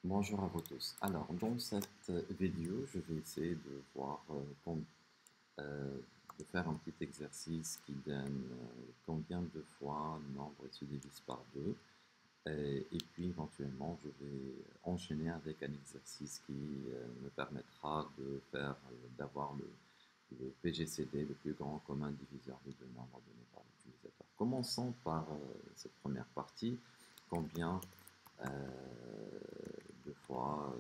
Bonjour à vous tous. Alors, dans cette vidéo, je vais essayer de voir, euh, de faire un petit exercice qui donne combien de fois un nombre se divise par 2. Et puis, éventuellement, je vais enchaîner avec un exercice qui me permettra de faire, d'avoir le PGCD, le plus grand commun diviseur des deux nombres donnés par l'utilisateur. Commençons par cette première partie. Combien euh, de fois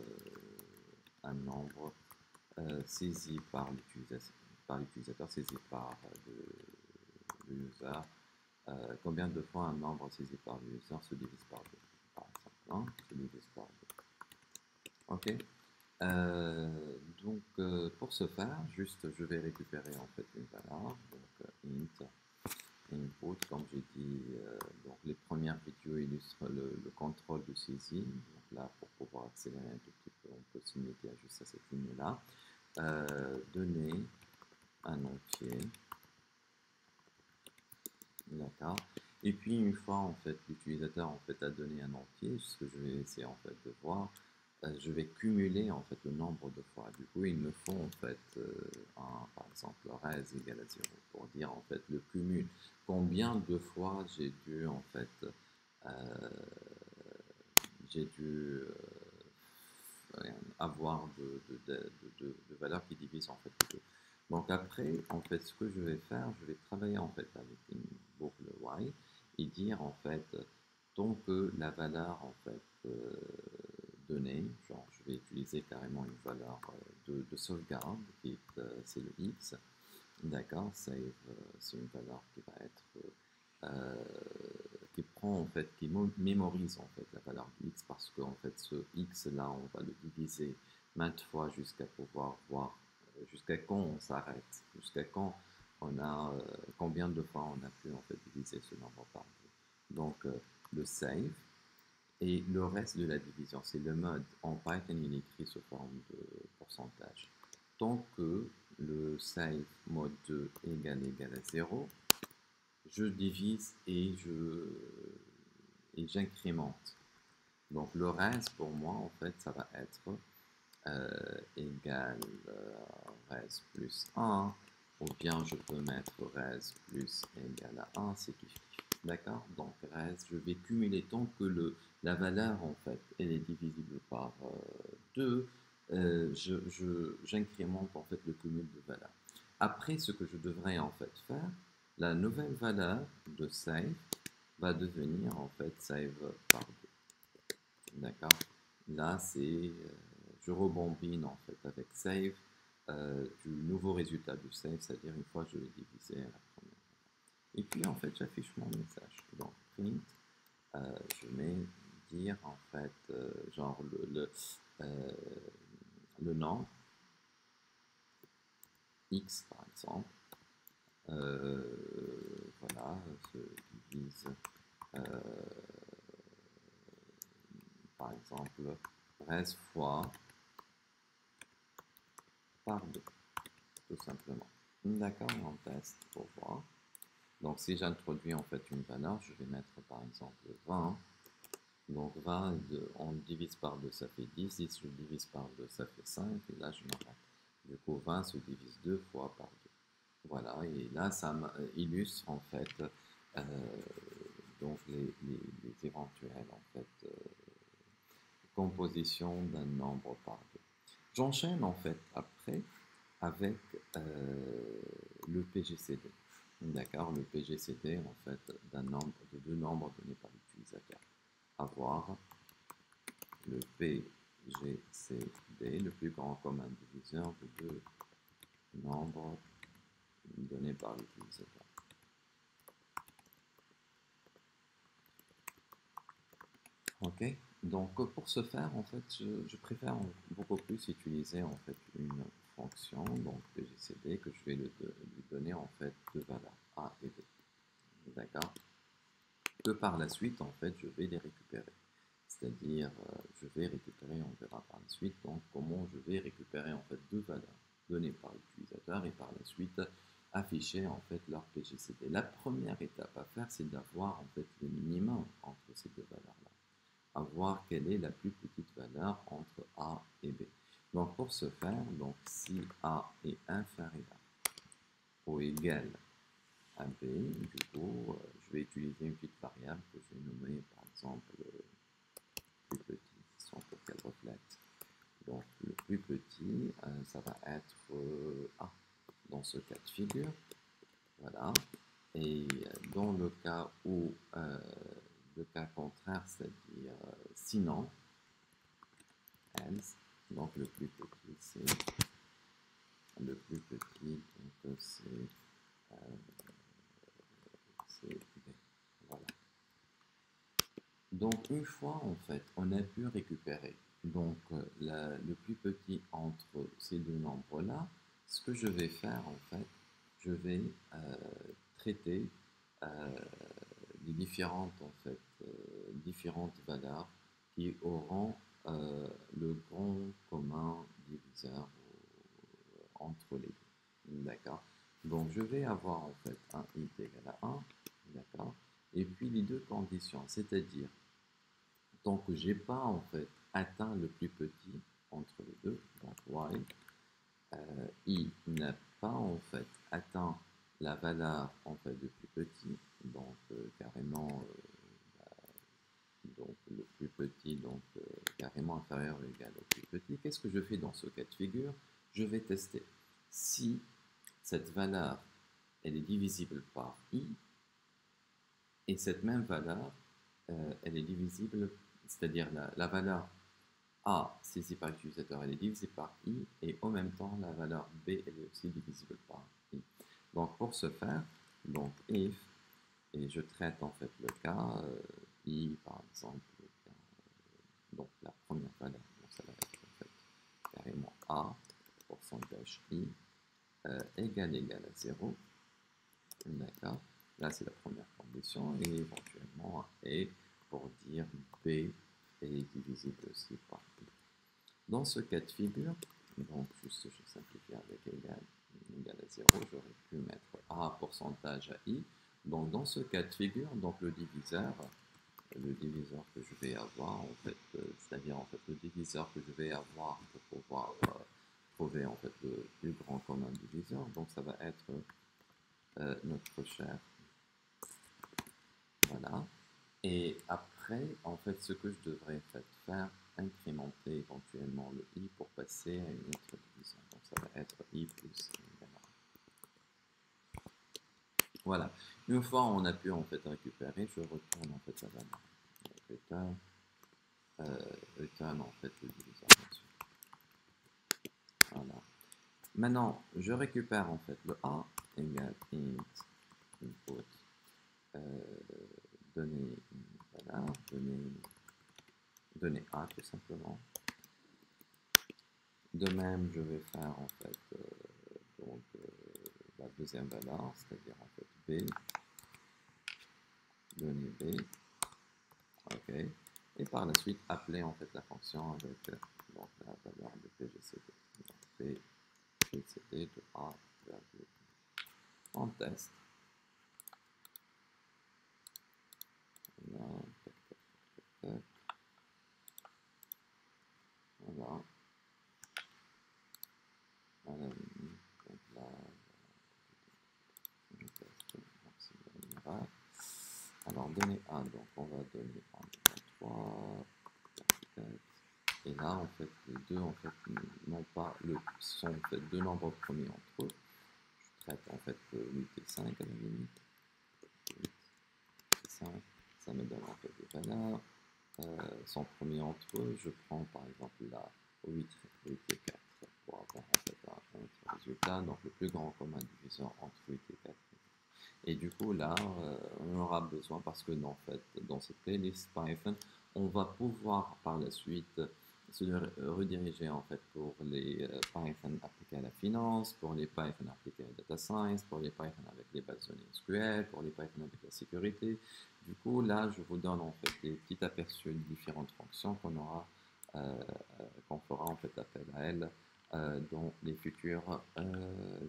un nombre saisi par l'utilisateur, saisi par le user, combien de fois un nombre saisi par le user se divise par 2, par exemple, hein, se divise par 2. Ok. Pour ce faire, juste je vais récupérer en fait une valeur, donc int input, comme j'ai dit, donc les premières vidéos illustrent le contrôle de saisie. Donc là, pour pouvoir accélérer un tout petit peu, on peut se limiter à juste à cette ligne-là. Donner un entier, d'accord. Et puis une fois en fait l'utilisateur en fait a donné un entier, ce que je vais essayer en fait de voir, je vais cumuler en fait le nombre de fois. Du coup, il me faut en fait par exemple res égale à 0 pour dire en fait le cumul. Combien de fois j'ai dû en fait euh, j'ai dû avoir de valeurs qui divisent en fait les deux. Donc après, en fait, ce que je vais faire, je vais travailler en fait avec une boucle while et dire en fait, tant que la valeur en fait donnée, genre je vais utiliser carrément une valeur de sauvegarde qui est c'est le x, d'accord, save c'est une valeur qui va être qui prend en fait, qui mémorise en fait la valeur de x parce qu'en fait ce x là on va le diviser maintes fois jusqu'à pouvoir voir jusqu'à quand on s'arrête, jusqu'à quand on a combien de fois on a pu en fait diviser ce nombre par deux. Donc le save et le reste de la division, c'est le mode en Python il est écrit sous forme de pourcentage. Tant que le save mode 2 égale à 0, je divise et j'incrémente. Donc le reste pour moi en fait ça va être égal res plus 1 ou bien je peux mettre res plus égal à 1, c'est kiff kiff. D'accord. Donc res, je vais cumuler tant que la valeur en fait elle est divisible par 2, j'incrémente en fait le cumul de valeurs. Après ce que je devrais en fait faire, la nouvelle valeur de save va devenir en fait save par 2. D'accord. Là, je rebobine en fait avec save du nouveau résultat du save, c'est-à-dire une fois que je l'ai divisé à la première. Et puis en fait, j'affiche mon message. Donc print, je mets dire en fait genre euh, le nombre x par exemple. Voilà, se divise euh, par exemple 13 fois par 2, tout simplement. D'accord, on teste pour voir. Donc si j'introduis en fait une valeur, je vais mettre par exemple 20. Donc 20, on divise par 2, ça fait 10. 10, je divise par 2, ça fait 5. Et là, je m'arrête. Du coup, 20 se divise 2 fois par 2. Voilà, et là, ça illustre en fait euh, donc les éventuelles en fait, compositions d'un nombre par 2. J'enchaîne en fait après avec le PGCD. D'accord, le PGCD en fait de deux nombres donnés par l'utilisateur. Avoir le PGCD, le plus grand commun diviseur de deux nombres donnés par l'utilisateur. Ok, donc pour ce faire, en fait, je préfère beaucoup plus utiliser en fait une fonction, donc PGCD, que je vais lui donner en fait deux valeurs, A et B. D'accord? Que par la suite, en fait, je vais les récupérer. C'est-à-dire, je vais récupérer, on verra par la suite, donc comment je vais récupérer en fait deux valeurs données par l'utilisateur et par la suite afficher en fait leur PGCD. La première étape à faire, c'est d'avoir en fait le minimum entre ces deux valeurs-là. à voir quelle est la plus petite valeur entre A et B. Donc pour ce faire, donc si A est inférieur ou égal à B, du coup, je vais utiliser une petite variable que je vais nommer par exemple plus petit, sans pour qu'elle reflète. Donc le plus petit, ça va être A dans ce cas de figure. Voilà. Et dans le cas où, le cas contraire, c'est-à-dire sinon, else, donc le plus petit, euh, c'est B. Voilà. Donc une fois en fait, on a pu récupérer donc le plus petit entre ces deux nombres-là, ce que je vais faire en fait, je vais traiter les différentes en fait différentes valeurs qui auront le grand commun diviseur entre les deux. D'accord. Donc je vais avoir en fait un i égal à 1, d'accord, et puis les deux conditions, c'est-à-dire tant que j'ai pas en fait atteint le plus petit entre les deux, donc y, i n'a pas en fait atteint la valeur en fait de plus petit, donc carrément donc le plus petit, donc carrément inférieur ou égal au plus petit. Qu'est-ce que je fais dans ce cas de figure? Je vais tester si cette valeur elle est divisible par i, et cette même valeur elle est divisible, c'est-à-dire la valeur A saisie par l'utilisateur elle est divisible par i, et en même temps la valeur B elle est aussi divisible par i. Donc pour ce faire, donc if, et je traite en fait le cas i par exemple, donc la première valeur, donc ça va être en fait carrément a pourcentage i égal à 0, d'accord, là c'est la première condition, et éventuellement et pour dire b est divisible aussi par i. Dans ce cas de figure, donc juste je simplifie avec égal à 0, j'aurais pu mettre a pourcentage à i. Donc dans ce cas de figure, donc le diviseur que je vais avoir en fait, c'est-à-dire en fait le diviseur que je vais avoir pour pouvoir trouver en fait le plus grand commun diviseur, donc ça va être notre cher, voilà. Et après, en fait, ce que je devrais faire, incrémenter éventuellement le i pour passer à une autre division. Donc ça va être i plus i. Voilà. Une fois on a pu en fait récupérer, je retourne en fait la valeur. Return en fait le diviseur là-dessus. Voilà. Maintenant, je récupère en fait le a égale int input donner voilà, donner a tout simplement. De même, je vais faire en fait donc la deuxième valeur, c'est-à-dire en fait b, donner b, ok, et par la suite appeler en fait la fonction avec donc la valeur de pgcd. Donc, pgcd de a vers b. On teste. Voilà, tac, tac, tac, tac. Voilà. Voilà. Donc là, on teste maximum. Alors, donner 1, donc on va donner 1, 3, 4, et là, en fait, les deux, en fait, n'ont pas sont en fait deux nombres premiers entre eux. Je traite en fait 8 et 5 à la limite. 8 et 5, ça me donne en fait des valeurs. Sont premiers entre eux, je prends par exemple la 8 et 4 pour avoir en fait un autre résultat. Donc le plus grand commun diviseur entre 8 et 4. Et du coup là, on aura besoin, parce que en fait, dans cette playlist Python, on va pouvoir par la suite se rediriger en fait pour les Python appliqués à la finance, pour les Python appliqués à la data science, pour les Python avec les bases de données SQL, pour les Python avec la sécurité. Du coup là, je vous donne en fait des petits aperçus de différentes fonctions qu'on aura, qu'on fera en fait appel à elles dans les futures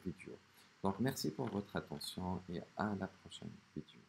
vidéos. Donc merci pour votre attention et à la prochaine vidéo.